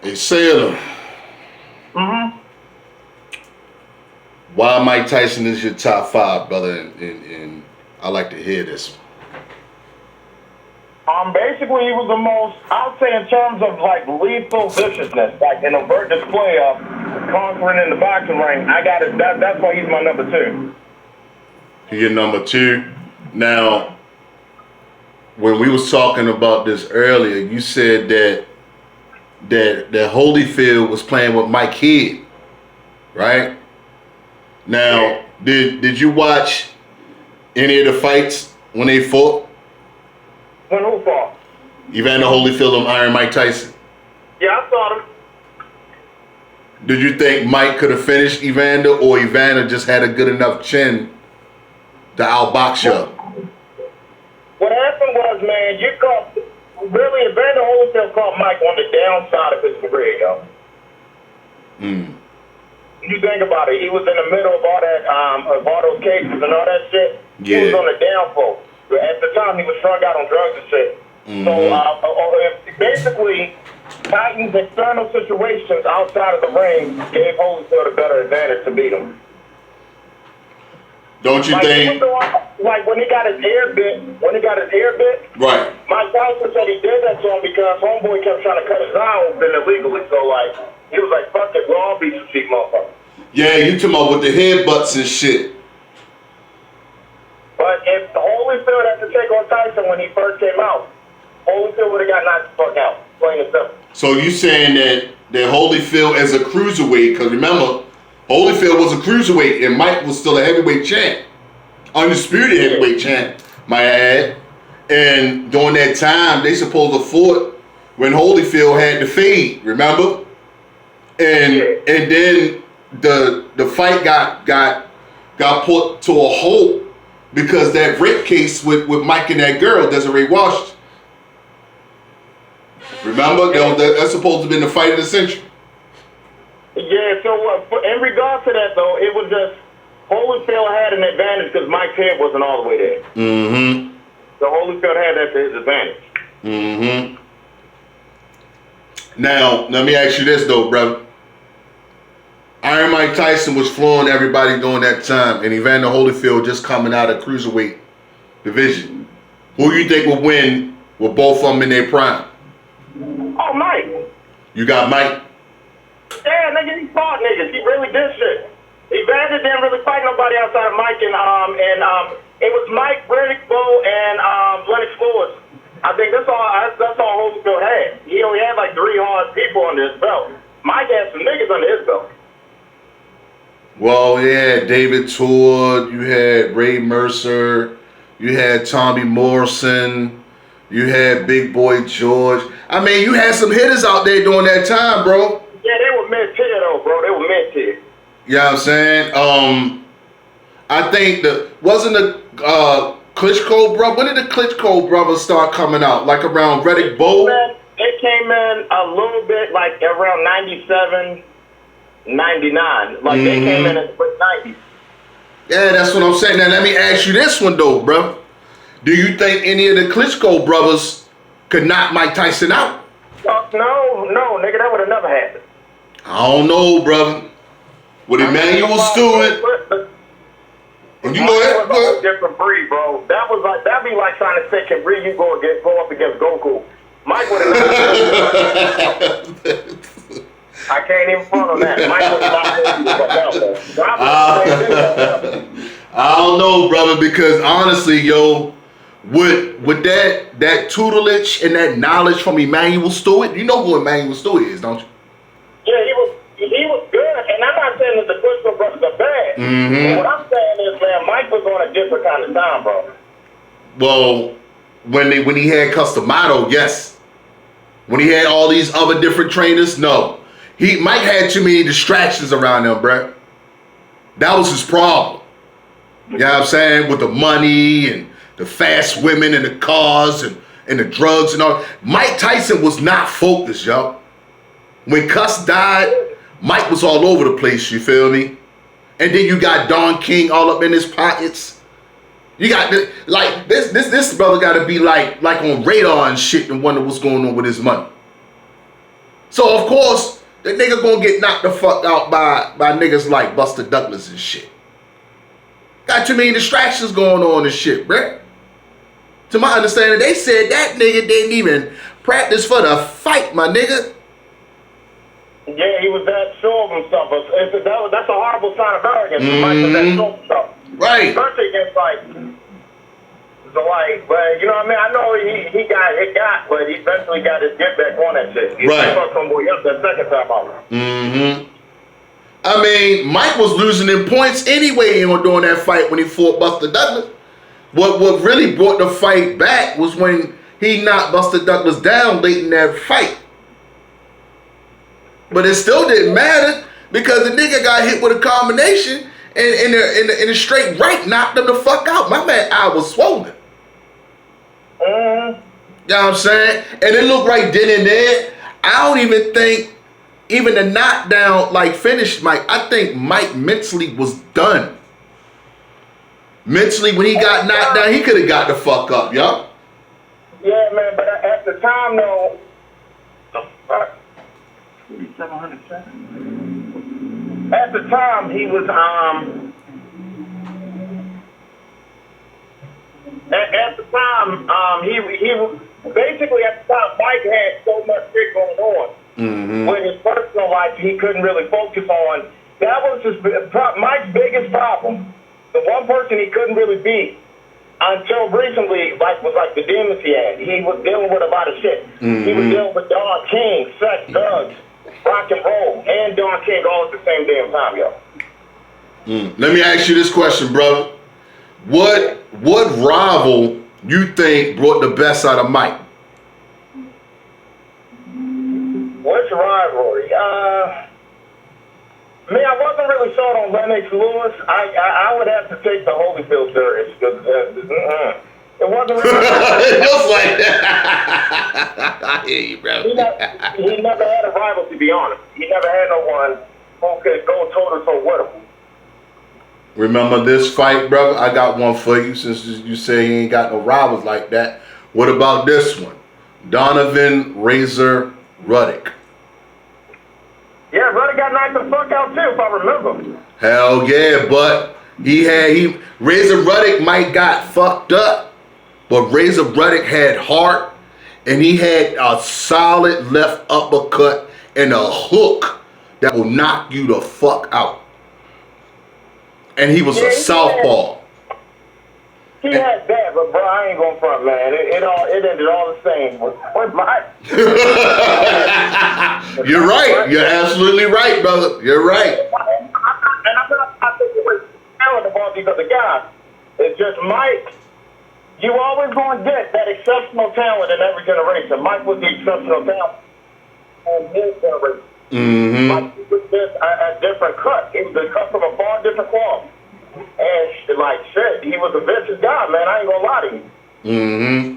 Hey, Sailor, Mm-hmm. why Mike Tyson is your top five, brother? And I like to hear this. Basically, he was the most, I would say, in terms of like lethal viciousness, like an overt display of conquering in the boxing ring. I got it. That's why he's my number two. You're number two. Now, when we was talking about this earlier, you said that Holyfield was playing with Mike Head, right? Now, did you watch any of the fights when they fought? When who fought? Evander Holyfield and Iron Mike Tyson. Yeah, I saw them. Did you think Mike could have finished Evander, or Evander just had a good enough chin to outbox you? What happened was, man, really, Evander Holyfield caught Mike on the downside of his career, yo. You think about it, he was in the middle of all that, of all those cases and all that shit. Yeah. He was on the downfall. At the time, he was strung out on drugs and shit. So, basically, Titans' external situations outside of the ring gave Holyfield a better advantage to beat him. Don't you think? Like when he got his ear bit, Right. Mike Tyson said he did that to him because homeboy kept trying to cut his eye open illegally. So like, he was like, fuck it, we'll all be some cheap motherfuckers. Yeah, you talking about with the headbutts and shit. But if Holyfield had to take on Tyson when he first came out, Holyfield would have got knocked the fuck out. Plain and simple. So you saying that Holyfield as a cruiserweight, because remember, Holyfield was a cruiserweight and Mike was still a heavyweight champ. Undisputed heavyweight champ, might I add. And during that time, they supposed to fought when Holyfield had the fade, remember? And then the fight got put to a halt because that rape case with Mike and that girl, Desiree Washington. Remember? That's supposed to have been the fight of the century. Yeah, so in regards to that, though, it was just Holyfield had an advantage because Mike's head wasn't all the way there. Mm-hmm. So Holyfield had that to his advantage. Mm-hmm. Now, let me ask you this, though, brother. Iron Mike Tyson was flooring everybody during that time, and Evander Holyfield just coming out of cruiserweight division. Who you think will win with both of them in their prime? Oh, Mike. You got Mike? Yeah, nigga, he fought niggas. He really did shit. Evander didn't really fight nobody outside of Mike and it was Mike, Riddick Bowe, and Lennox Lewis. I think that's all Holyfield had. He only had like 3 hard people under his belt. Mike had some niggas under his belt. Well, yeah, David Tour, you had Ray Mercer, you had Tommy Morrison, you had Big Boy George. I mean, you had some hitters out there during that time, bro. Yeah, they were mid-tier though, bro. They were mid-tier. You know what I'm saying? I think wasn't the Klitschko brother, when did the Klitschko brothers start coming out? Like around Riddick Bowe? They came in a little bit like around 97, 99. Like they came in the 90s. Yeah, that's what I'm saying. Now let me ask you this one though, bro. Do you think any of the Klitschko brothers could knock Mike Tyson out? No, nigga, that would have never happened. I don't know, brother. With Emmanuel Stewart. And you know that, was a different breed, bro. That'd be like trying to say, can Ryu go up against Goku? Mike would have never. I can't even front on that. Mike would have I don't know, brother, because honestly, yo, with that tutelage and that knowledge from Emmanuel Stewart, you know who Emmanuel Stewart is, don't you? Yeah, he was good, and I'm not saying that the Klitschko brothers are bad. Mm-hmm. What I'm saying is, man, Mike was on a different kind of time, bro. Well, when he had Customato, yes. When he had all these other different trainers, no. Mike had too many distractions around him, bro. That was his problem. You know what I'm saying? With the money and the fast women and the cars and the drugs and all. Mike Tyson was not focused, yo. When Cuss died, Mike was all over the place, you feel me? And then you got Don King all up in his pockets. You got this brother got to be like on radar and shit and wonder what's going on with his money. So of course, the nigga gonna get knocked the fuck out by niggas like Buster Douglas and shit. Got too many distractions going on and shit, bruh. To my understanding, they said that nigga didn't even practice for the fight, my nigga. Yeah, he was that sure of himself. That's a horrible sign of arrogance. Mike was that sure of himself. Right. Especially against but you know what I mean? I know he got, but he eventually got his get back on that shit. He fucked some boy up that second time out. Mm-hmm. I mean, Mike was losing in points anyway during that fight when he fought Buster Douglas. What really brought the fight back was when he knocked Buster Douglas down late in that fight. But it still didn't matter because the nigga got hit with a combination and in the straight right knocked him the fuck out. My man eye was swollen. Mm-hmm. You know what I'm saying? And it looked right then and there. I don't even think even the knockdown finished Mike. I think Mike mentally was done. Mentally, when he got knocked down, he could have got the fuck up, yo. Yeah, man, but at the time, though, at the time, he was, at the time, he basically, at the time, Mike had so much shit going on. Mm-hmm. With his personal life, he couldn't really focus on. That was Mike's biggest problem. The one person he couldn't really beat until recently, was the demons he had. He was dealing with a lot of shit. Mm-hmm. He was dealing with Don King, sex, drugs, rock and roll, and Don King all at the same damn time, yo. Let me ask you this question, brother. What rival you think brought the best out of Mike? What's rivalry? Me, I wasn't really sold on Lennox Lewis. I would have to take the Holyfield series because it wasn't really. Just like that. I hear you, bro. He never had a rival, to be honest. He never had no one who could go toe to toe with him. Remember this fight, brother? I got one for you since you say you ain't got no rivals like that. What about this one? Donovan Razor Ruddock. Yeah, Ruddock got knocked the fuck out too, if I remember. Hell yeah, but Razor Ruddock might got fucked up, but Razor Ruddock had heart, and he had a solid left uppercut and a hook that will knock you the fuck out. And he was a southpaw. He had that, but bro, I ain't going front, man. It ended all the same with Mike. You're right. You're absolutely right, brother. You're right. And I think it was talent of all these other guys. It's just Mike. You always going to get that exceptional talent in every generation. Mike was the exceptional talent in his generation. Mm-hmm. Mike was just a different cut. He was a cut from a far different quality. And shit, he was a vicious guy, man. I ain't gonna lie to you. Mm-hmm.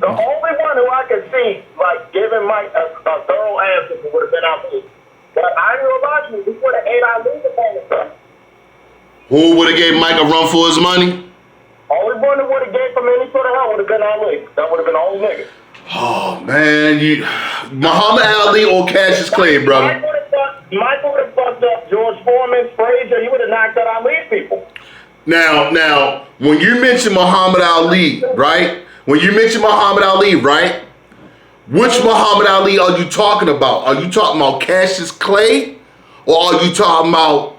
The only one who I could see, giving Mike a thorough answer would have been Ali. But I ain't gonna lie to you, we would have ate Ali the time. Who would have gave Mike a run for his money? Only one that would have gave him any sort of help would have been Ali. That would have been the only nigga. Oh, man. Muhammad Ali or Cassius Clay, brother. Mike would have fucked up George Foreman, Frazier. He would have knocked out Ali's people. Now, when you mention Muhammad Ali, right? Which Muhammad Ali are you talking about? Are you talking about Cassius Clay? Or are you talking about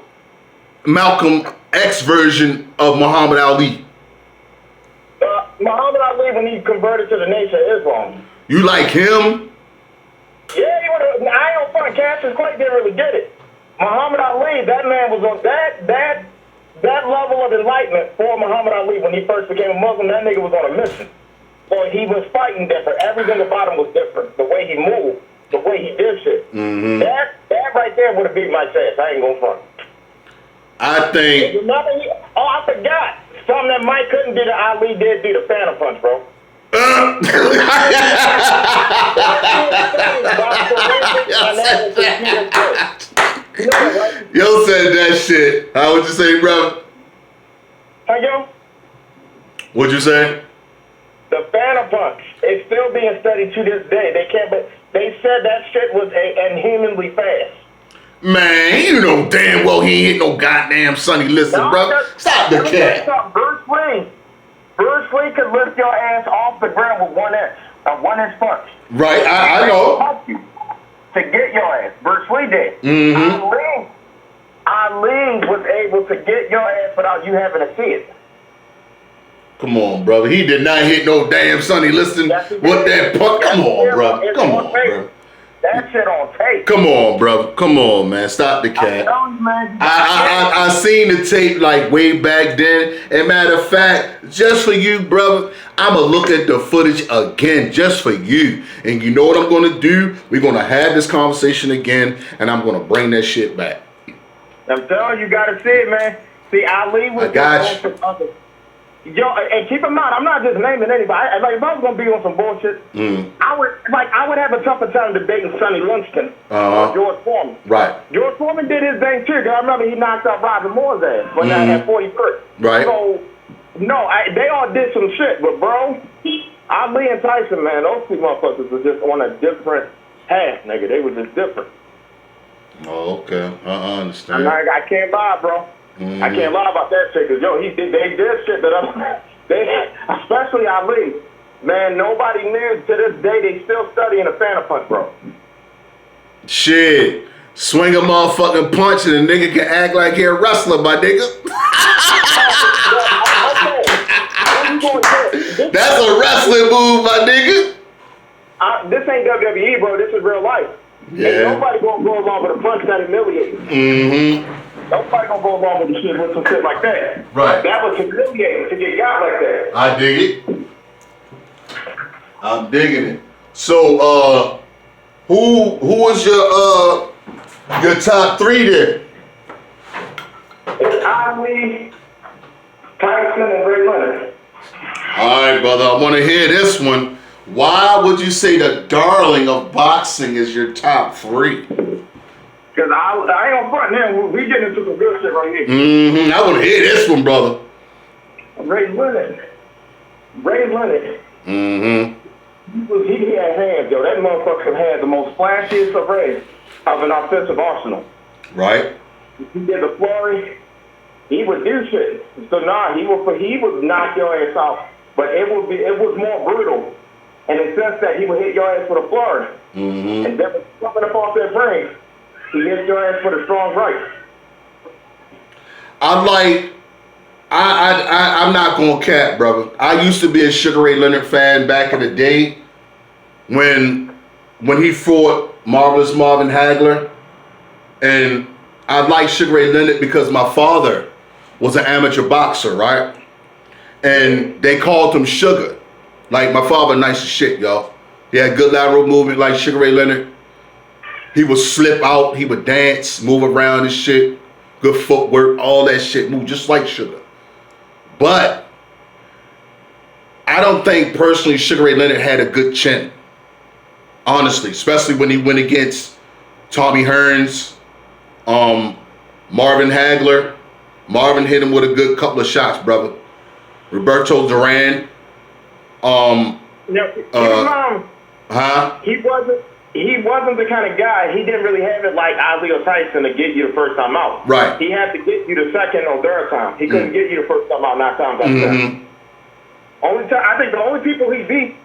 Malcolm X version of Muhammad Ali? Muhammad Ali when he converted to the Nation of Islam. You like him? Yeah, he would have. I don't find Cassius Clay didn't really get it. Muhammad Ali, that man was on that level of enlightenment for Muhammad Ali when he first became a Muslim. That nigga was on a mission. So he was fighting different. Everything about him was different. The way he moved, the way he did shit. Mm-hmm. That right there would have beat my chest. I ain't gonna front. I think. I forgot. Something that Mike couldn't do that Ali did do the Phantom Punch, bro. Yo said that shit. How would you say, bro? How yo? What'd you say? The Phantom Punch is still being studied to this day. They said that shit shit was inhumanly fast. Man, you know damn well he ain't hit no goddamn Sonny Liston, bro. Stop the cat. Bruce Lee could lift your ass off the ground with 1 inch, a 1 inch punch. Right, I know. To get your ass, Bruce Lee did. Mm-hmm. Ali was able to get your ass without you having to see it. Come on, brother. He did not hit no damn Sonny Liston with that punch. Come on, brother. Come on, bro. That shit on tape. Come on, brother. Come on, man. Stop the cat. I seen the tape like way back then. And matter of fact, just for you, brother, I'ma look at the footage again just for you. And you know what I'm gonna do? We're gonna have this conversation again, and I'm gonna bring that shit back. I'm telling you, gotta see it, man. See, Ali was. I got you. Yo, and keep in mind, I'm not just naming anybody. Like, if I was gonna be on some bullshit, I would have a tougher time debating Sonny Liston or George Foreman. Right. George Foreman did his thing too. Cause I remember he knocked out Roger Moore's ass, but not at 41st. Right. So, no, they all did some shit, but bro, Ali and Tyson, man, those two motherfuckers were just on a different path, nigga. They were just different. Oh, okay. I understand. I can't lie, bro. I can't lie about that shit, because, yo, they did shit that especially Ali. Man, nobody knew to this day they still studying a Phantom punch, bro. Shit. Swing a motherfucking punch and a nigga can act like he a wrestler, my nigga. That's a wrestling move, my nigga. This ain't WWE, bro. This is real life. Yeah. Ain't nobody gonna go along with a punch that humiliates. Nobody gonna go along with the shit with some shit like that. Right. That was humiliating to get got like that. I dig it. I'm digging it. So, who was your top 3 there? It's Ali, Tyson, and Ray Leonard. All right, brother. I want to hear this one. Why would you say the darling of boxing is your top 3? Because I ain't gonna front now. We getting into some good shit right here. I want to hear this one, brother. Ray Leonard. He had hands, yo. That motherfucker had the most flashiest array of an offensive arsenal. Right. He did the flurry. He would do shit. So he would knock your ass out, but it was more brutal. And in the sense that he would hit your ass with a flurry. And then jumping up off that ring, he hit your ass with a strong right. I'm not gonna cap, brother. I used to be a Sugar Ray Leonard fan back in the day when he fought Marvelous Marvin Hagler. And I like Sugar Ray Leonard because my father was an amateur boxer, right? And they called him Sugar. Like, my father nice as shit, y'all. He had good lateral movement like Sugar Ray Leonard. He would slip out, he would dance, move around and shit. Good footwork, all that shit, move just like Sugar. But I don't think personally Sugar Ray Leonard had a good chin. Honestly, especially when he went against Tommy Hearns, Marvin Hagler. Marvin hit him with a good couple of shots, brother. Roberto Duran. He wasn't the kind of guy. He didn't really have it like Ali or Tyson to get you the first time out. Right. He had to get you the second or third time. He couldn't get you the first time out 9 times out of 10. I think the only people he beat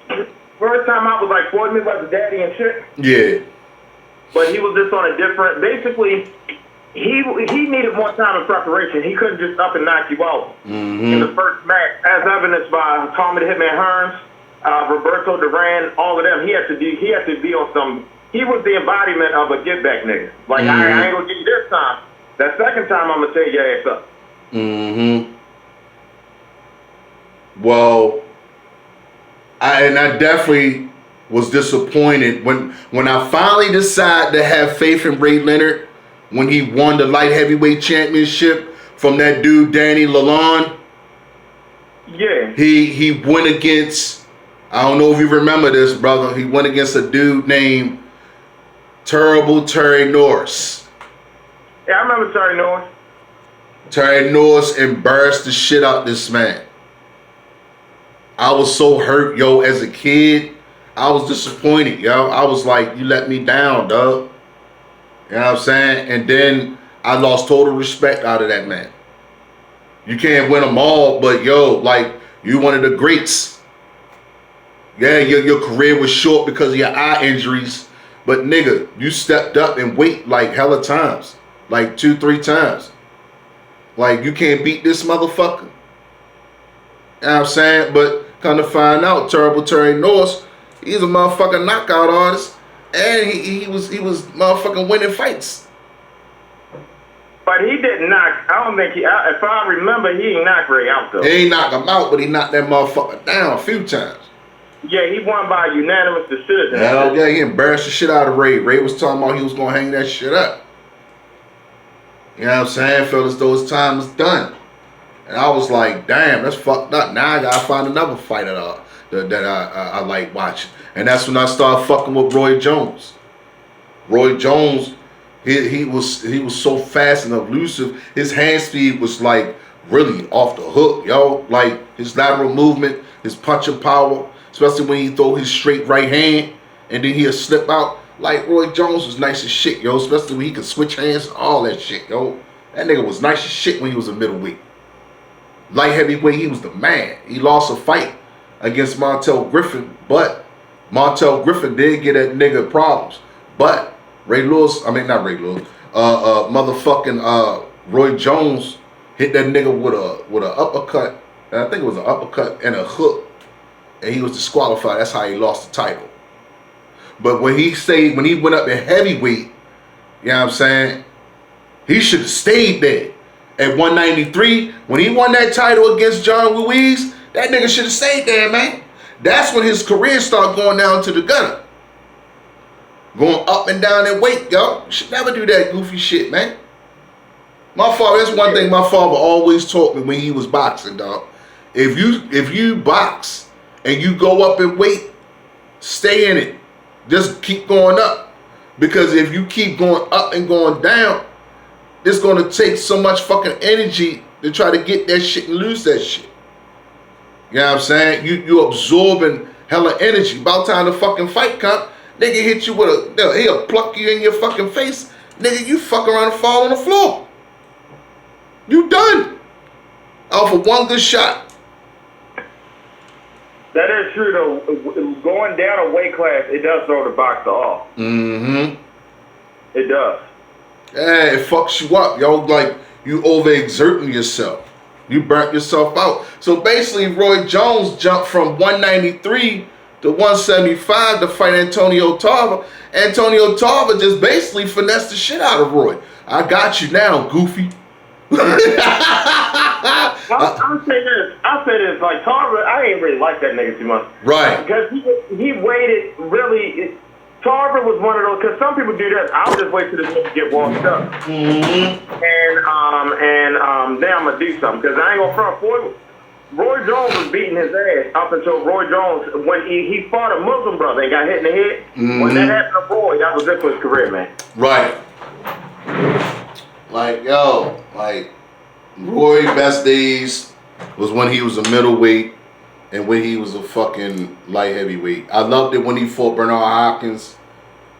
first time out was like Floyd Mayweather's daddy and shit. Yeah. But he was just on a different. Basically, he needed more time in preparation. He couldn't just up and knock you out in the first match, as evidenced by Tommy the Hitman Hearns, Roberto Duran, all of them. He had to be on some. He was the embodiment of a get back nigga. Like, I ain't gonna get you this time. That second time, I'm gonna tear your ass up. Well, I definitely was disappointed when I finally decided to have faith in Ray Leonard when he won the light heavyweight championship from that dude Danny Lalonde. Yeah. He went against, I don't know if you remember this, brother. He went against a dude named Terrible Terry Norris. Yeah, I remember Terry Norris. Terry Norris embarrassed the shit out this man. I was so hurt, yo, as a kid. I was disappointed, yo. I was like, you let me down, dog. You know what I'm saying? And then I lost total respect out of that man. You can't win them all, but yo, like, you one of the greats. Yeah, your career was short because of your eye injuries, but nigga, you stepped up and weight like hella times, like 2-3 times. Like, you can't beat this motherfucker. You know what I'm saying? But come to find out, Terrible Terry Norris, he's a motherfucking knockout artist, and he was motherfucking winning fights. But he didn't knock. I don't think if I remember, he ain't knocked Ray out though. He ain't knocked him out, but he knocked that motherfucker down a few times. Yeah, he won by unanimous decision. Hell yeah, he embarrassed the shit out of Ray. Ray was talking about he was gonna hang that shit up. You know what I'm saying? Felt as though his time was done. And I was like, damn, that's fucked up. Now I gotta find another fighter that I like watching. And that's when I started fucking with Roy Jones. Roy Jones, he was so fast and elusive. His hand speed was like really off the hook, yo. Like his lateral movement, his punching power, especially when he throw his straight right hand and then he'll slip out. Like, Roy Jones was nice as shit, yo. Especially when he could switch hands, all that shit, yo. That nigga was nice as shit when he was a middleweight. Light heavyweight, he was the man. He lost a fight against Montel Griffin, but Montel Griffin did get that nigga problems. But motherfucking Roy Jones hit that nigga with a uppercut. And I think it was an uppercut and a hook, and he was disqualified. That's how he lost the title. But when he went up in heavyweight, you know what I'm saying, he should have stayed there. At 193, when he won that title against John Ruiz, that nigga should have stayed there, man. That's when his career started going down to the gutter. Going up and down in weight, yo. You should never do that goofy shit, man. My father, that's one thing my father always taught me when he was boxing, dog. If you box and you go up in weight, stay in it. Just keep going up. Because if you keep going up and going down, it's going to take so much fucking energy to try to get that shit and lose that shit. You know what I'm saying? You absorbing hella energy. About time the fucking fight come, nigga hit you with he'll pluck you in your fucking face. Nigga, you fuck around and fall on the floor. You done. Off of one good shot. That is true though. Going down a weight class, it does throw the boxer off. Mm-hmm. It does. Yeah, it fucks you up, yo. Like, you overexerting yourself. You burnt yourself out. So basically, Roy Jones jumped from 193 to 175 to fight Antonio Tarver. Antonio Tarver just basically finessed the shit out of Roy. I got you now, goofy. I'll say this. Like, Tarver, I ain't really like that nigga too much. Right. Because he waited really. Tarver was one of those, because some people do that. I'll just wait till this nigga get walked up. Mm-hmm. And then I'm going to do something. Because I ain't going to front for him. Roy Jones was beating his ass up until Roy Jones, when he fought a Muslim brother and got hit in the head. Mm-hmm. When that happened to Roy, that was it for his career, man. Right. Like, yo, like, Roy best days was when he was a middleweight and when he was a fucking light heavyweight. I loved it when he fought Bernard Hopkins.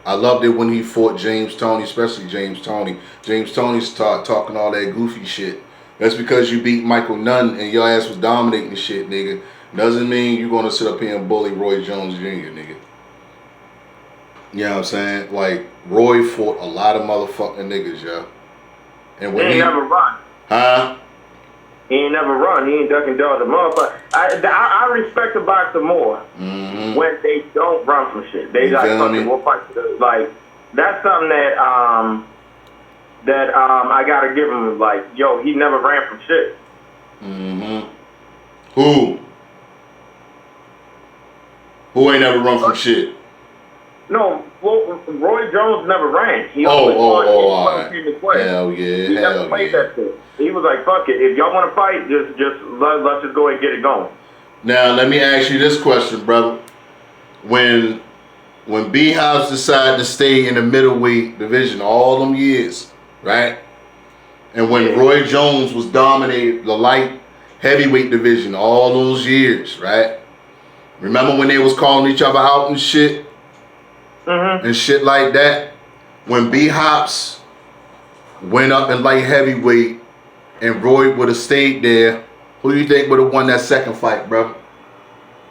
I loved it when he fought James Toney, especially James Toney. James Toney started talking all that goofy shit. That's because you beat Michael Nunn and your ass was dominating the shit, nigga. Doesn't mean you're gonna sit up here and bully Roy Jones Jr., nigga. You know what I'm saying? Like, Roy fought a lot of motherfucking niggas, yo. And when he ain't never run. Huh? He ain't never run. He ain't ducking dog the motherfucker. I respect the boxer more when they don't run from shit. They like fucking will fight. Like, that's something that I gotta give him. Like, yo, he never ran from shit. Mm-hmm. Who ain't never run from shit? No, well, Roy Jones never ran. He all right. Hell yeah. He never played that shit. He was like, fuck it. If y'all want to fight, let's just go ahead and get it going. Now, let me ask you this question, brother. When B-House decided to stay in the middleweight division all them years, right? And when Roy Jones was dominating the light heavyweight division all those years, right? Remember when they was calling each other out and shit? And shit like that? When B-Hops went up in light heavyweight and Roy would have stayed there, who do you think would have won that second fight, bro?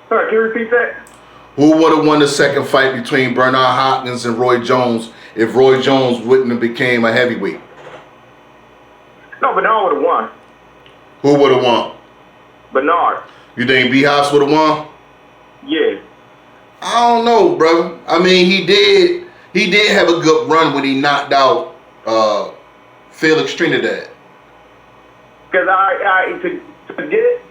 Sorry, can you repeat that? Who would have won the second fight between Bernard Hopkins and Roy Jones if Roy Jones wouldn't have became a heavyweight? No, Bernard would have won. Who would have won? Bernard. You think B-Hops would have won? Yeah. I don't know, brother. I mean, he did have a good run when he knocked out Felix Trinidad. Because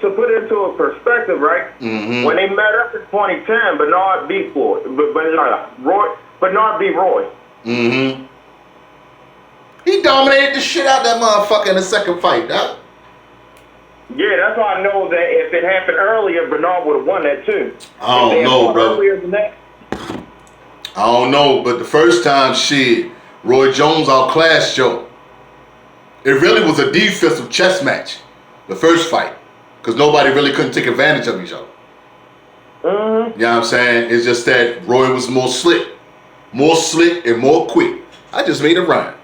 to put it into a perspective, right? When they met up in 2010, Bernard beat Floyd. Bernard beat Roy. He dominated the shit out of that motherfucker in the second fight, dog. Yeah, that's why I know that if it happened earlier, Bernard would have won that too. I don't know, brother. Earlier than that, I don't know, but the first time, shit, Roy Jones outclassed Joe. It really was a defensive chess match, the first fight, because nobody really couldn't take advantage of each other. You know what I'm saying? It's just that Roy was more slick and more quick. I just made a rhyme.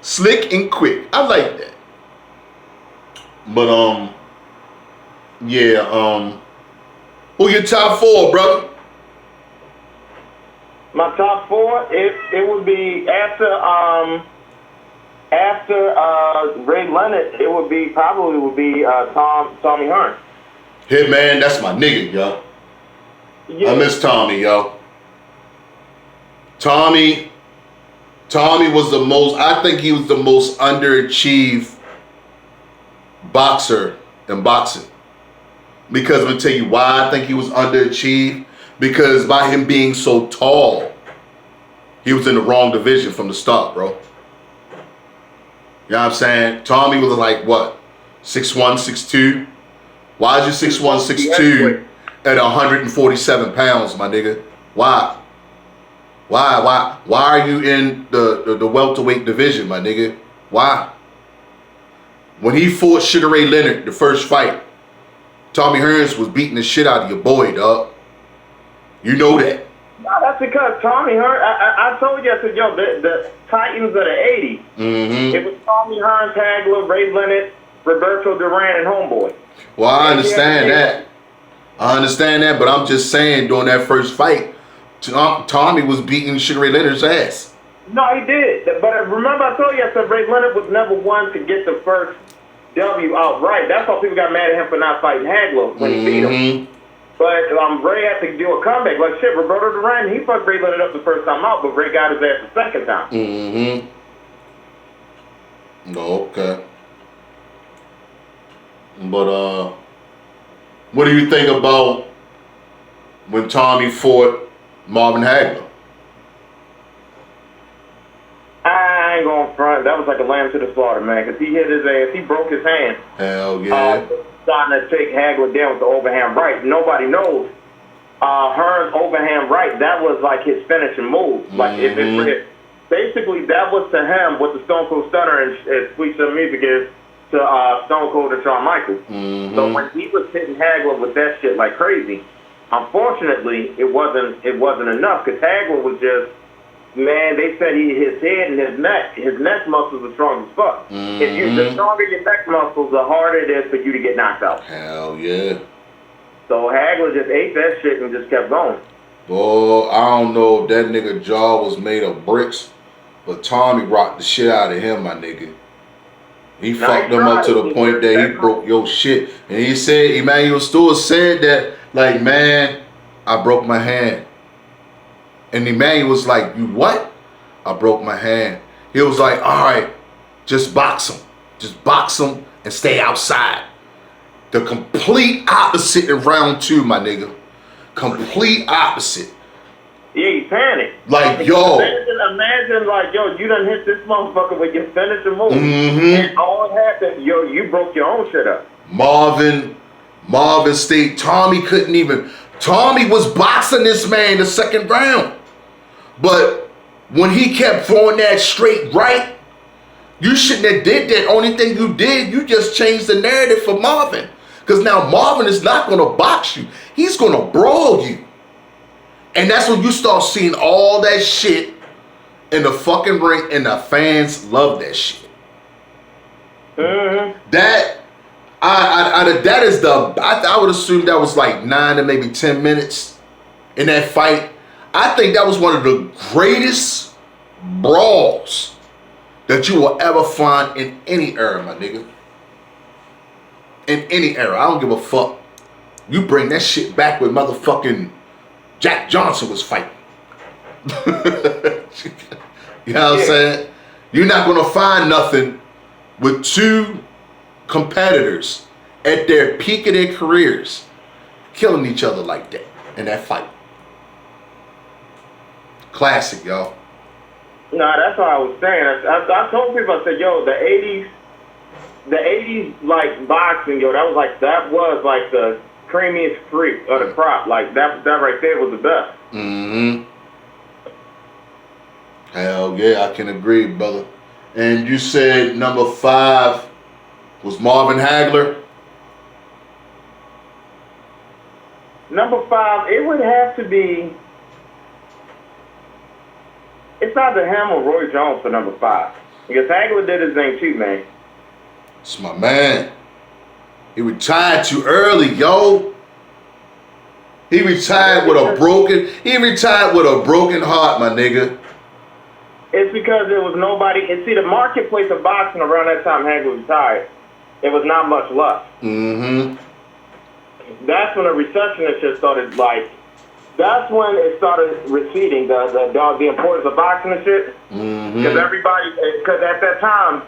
Slick and quick. I like that. But yeah, who your top four, brother? my top four, it would be after Ray Leonard, it would be Tommy Hearns. Hey man, that's my nigga, yo. Yeah. I miss Tommy, yo. Tommy was the most, I think he was the most underachieved boxer in boxing. Because I'm gonna tell you why I think he was underachieved. Because by him being so tall, he was in the wrong division from the start, bro. You know what I'm saying? Tommy was like, what? 6'1", 6'2"? Why is you 6'1", 6'2" at 147 pounds, my nigga? Why? Why are you in the welterweight division, my nigga? Why? When he fought Sugar Ray Leonard, the first fight, Tommy Hearns was beating the shit out of your boy, dog. You know that. No, that's because Tommy Hearns, I told you, I said, yo, the Titans of the 80s, it was Tommy Hearns, Hagler, Ray Leonard, Roberto Duran, and Homeboy. Well, I understand that. I understand that, but I'm just saying during that first fight, Tommy was beating Sugar Ray Leonard's ass. No, he did. But remember I told you, I said Ray Leonard was never one to get the first W outright. That's why people got mad at him for not fighting Hagler when he beat him. But Ray had to do a comeback. Like shit, Roberto Duran, he fucked Ray Leonard up the first time out, but Ray got his ass the second time. Okay. But what do you think about when Tommy fought Marvin Hagler? I ain't going front. That was like a lamb to the slaughter, man, because he hit his ass. He broke his hand. Hell yeah. Starting to take Hagler down with the overhand right. Nobody knows. Hearns' overhand right, that was like his finishing move. Like, if basically, that was to him what the Stone Cold Stunner and Sweet Some Music is to Stone Cold and Shawn Michaels. So when he was hitting Hagler with that shit like crazy, unfortunately, it wasn't enough because Hagler was just, man, they said his head and his neck muscles were strong as fuck. The stronger your neck muscles, the harder it is for you to get knocked out. Hell yeah. So Hagler just ate that shit and just kept going. Boy, I don't know if that nigga jaw was made of bricks, but Tommy rocked the shit out of him, my nigga. He fucked him up to the point that he broke your shit. And he said, Emmanuel Stewart said that, like, man, I broke my hand. And Emmanuel was like, you what? I broke my hand. He was like, all right, just box him. Just box him and stay outside. The complete opposite in round two, my nigga. Complete opposite. Yeah, he panicked. Like, yo. Imagine, like, yo, you done hit this motherfucker with your finishing move. And all it happened, yo, you broke your own shit up. Marvin State, Tommy couldn't even. Tommy was boxing this man the second round. But when he kept throwing that straight right, you shouldn't have did that. Only thing you did, you just changed the narrative for Marvin. Because now Marvin is not going to box you. He's going to brawl you. And that's when you start seeing all that shit in the fucking ring, and the fans love that shit. Mm-hmm. That is I would assume that was like 9 to maybe 10 minutes in that fight. I think that was one of the greatest brawls that you will ever find in any era, my nigga. In any era. I don't give a fuck. You bring that shit back with motherfucking Jack Johnson was fighting. You know what I'm saying? You're not gonna find nothing with two competitors at their peak of their careers killing each other like that in that fight. Classic, y'all. Nah, that's what I was saying. I told people, I said, yo, the 80s, like, boxing, yo, that was like the creamiest freak of the crop. Like, that right there was the best. Mm-hmm. Hell yeah, I can agree, brother. And you said number 5 was Marvin Hagler? Number 5, it would have to be, it's either him or Roy Jones for number 5. Because Hagler did his thing too, man. It's my man. He retired too early, yo. He retired with a broken heart, my nigga. It's because there was nobody. And see, the marketplace of boxing around that time Hagler retired, there was not much left. Mm-hmm. That's when the recession and shit started. Like, that's when it started receding. The importance of boxing and shit. Because because at that time,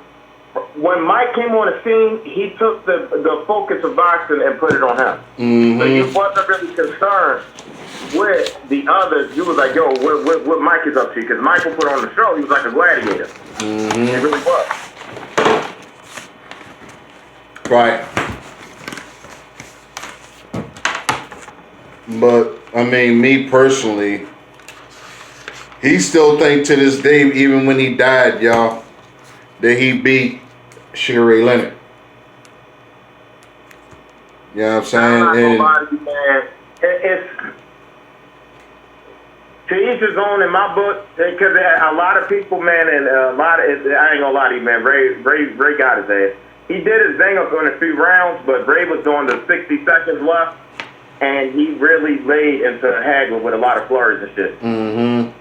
when Mike came on the scene, he took the focus of boxing and put it on him. Mm-hmm. So you wasn't really concerned with the others. You was like, yo, what Mike is up to? Because Michael put on the show. He was like a gladiator. Mm-hmm. He really was. Right. But, I mean, me personally, he still think to this day, even when he died, y'all, that he beat Sugar Ray Leonard. You know what I'm saying? I'm not gonna lie to you, man. It's to each his own in my book, because a lot of people, man, and I ain't gonna lie to you, man. Ray got his ass. He did his thing up in a few rounds, but Ray was doing the 60 seconds left, and he really laid into Hagler with a lot of flurries and shit. Mm-hmm.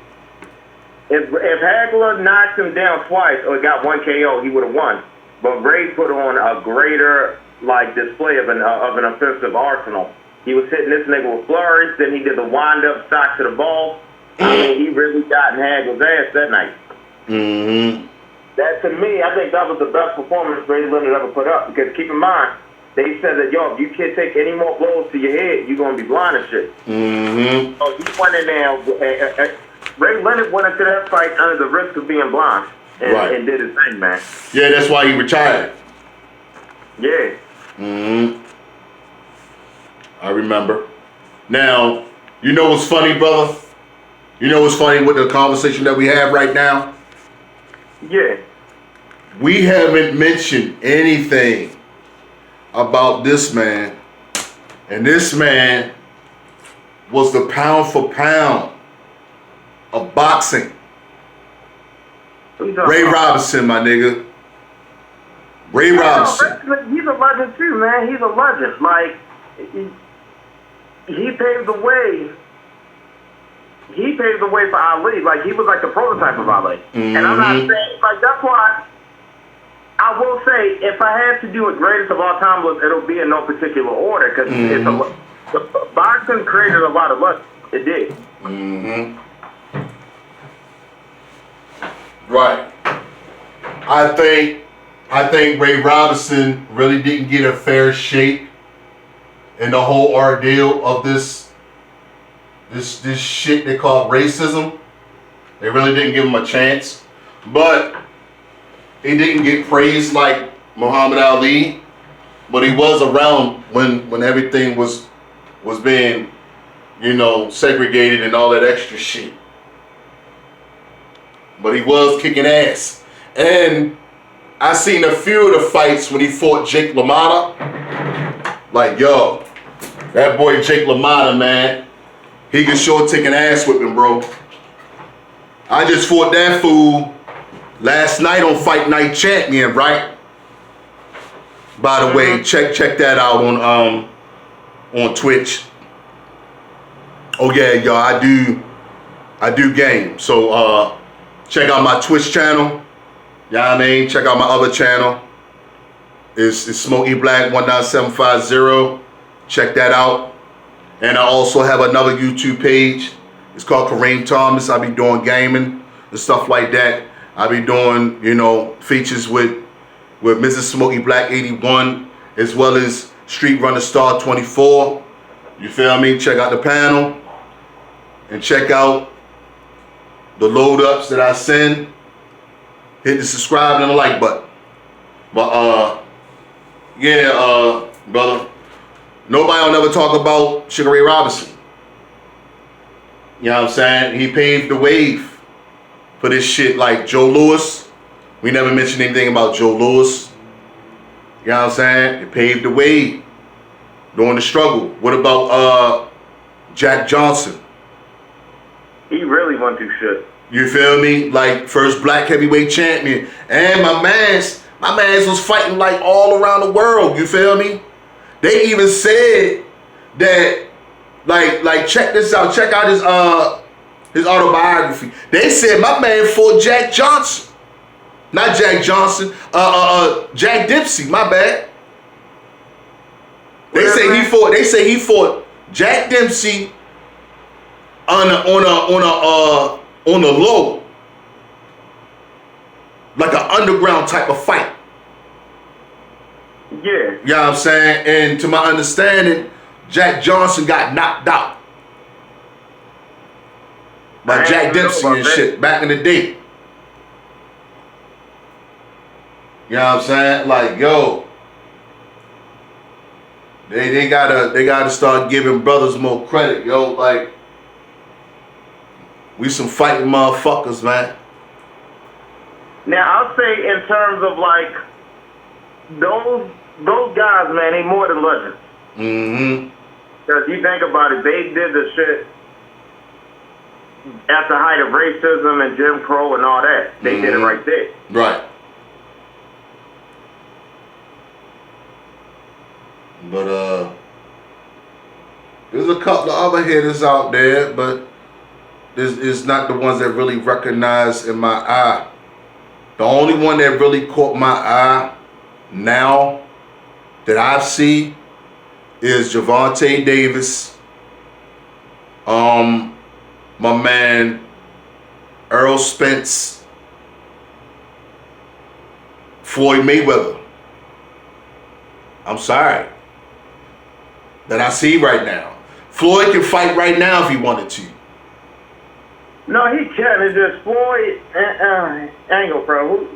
If Hagler knocked him down twice or got 1 KO, he would have won. But Ray put on a greater display of an offensive arsenal. He was hitting this nigga with flurries, then he did the wind-up stock to the ball. I mean, he really got in Hagler's ass that night. Mm-hmm. That, to me, I think that was the best performance Ray Leonard ever put up. Because keep in mind, they said that, yo, if you can't take any more blows to your head, you're going to be blind and shit. Mm-hmm. So he went in there. Ray Leonard went into that fight under the risk of being blind and did his thing, man. Yeah, that's why he retired. Yeah. Mm-hmm. I remember. Now, you know what's funny, brother? You know what's funny with the conversation that we have right now? Yeah. We haven't mentioned anything about this man. And this man was the pound for pound of boxing. Ray Robinson, my nigga. Ray Robinson. He's a legend too, man. He's a legend. Like, he paved the way. He paved the way for Ali. Like, he was like the prototype of Ali. Mm-hmm. And I'm not saying, like, that's why I will say, if I had to do a greatest of all time, it'll be in no particular order, because boxing created a lot of legends. It did. Mm-hmm. Right. I think Ray Robinson really didn't get a fair shake in the whole ordeal of this shit they call racism. They really didn't give him a chance. But he didn't get praised like Muhammad Ali. But he was around when everything was being, segregated and all that extra shit. But he was kicking ass. And I seen a few of the fights when he fought Jake LaMotta. Like, yo, that boy Jake LaMotta, man, he can sure take an ass whipping, bro. I just fought that fool last night on Fight Night Champion, right? By the way, check that out on Twitch. Oh yeah, y'all, I do game. So check out my Twitch channel. You know what I mean? Check out my other channel. It's Smokey Black 19750. Check that out. And I also have another YouTube page. It's called Kareem Thomas. I be doing gaming and stuff like that. I be doing, you know, features with Mrs. Smokey Black 81, as well as Street Runner Star 24. You feel me? Check out the panel and check out the load ups that I send. Hit the subscribe and the like button. But yeah, brother, nobody will never talk about Sugar Ray Robinson. You know what I'm saying? He paved the wave for this shit. Like Joe Louis, we never mentioned anything about Joe Louis. You know what I'm saying? It paved the way during the struggle. What about Jack Johnson? He really went through shit. You feel me? Like first black heavyweight champion. And my mans was fighting like all around the world. You feel me? They even said that like check this out. Check out his autobiography. They said my man fought Jack Johnson. Not Jack Johnson. Jack Dempsey. My bad. They say he fought Jack Dempsey on a low, like an underground type of fight. Yeah. You know what I'm saying? And to my understanding, Jack Johnson got knocked out by Jack Dempsey and shit back in the day. You know what I'm saying? Like, yo, they gotta start giving brothers more credit, yo. Like, we some fighting motherfuckers, man. Now I'll say in terms of like those guys, man, they more than legends. Mm-hmm. Because you think about it, they did the shit at the height of racism and Jim Crow and all that. They did it right there. Right. But there's a couple of other hitters out there, but it's not the ones that really recognize in my eye. The only one that really caught my eye now that I see is Gervonta Davis, my man Errol Spence, Floyd Mayweather. I'm sorry. That I see right now. Floyd can fight right now if he wanted to. No, he can. It's just Floyd. Angle, bro.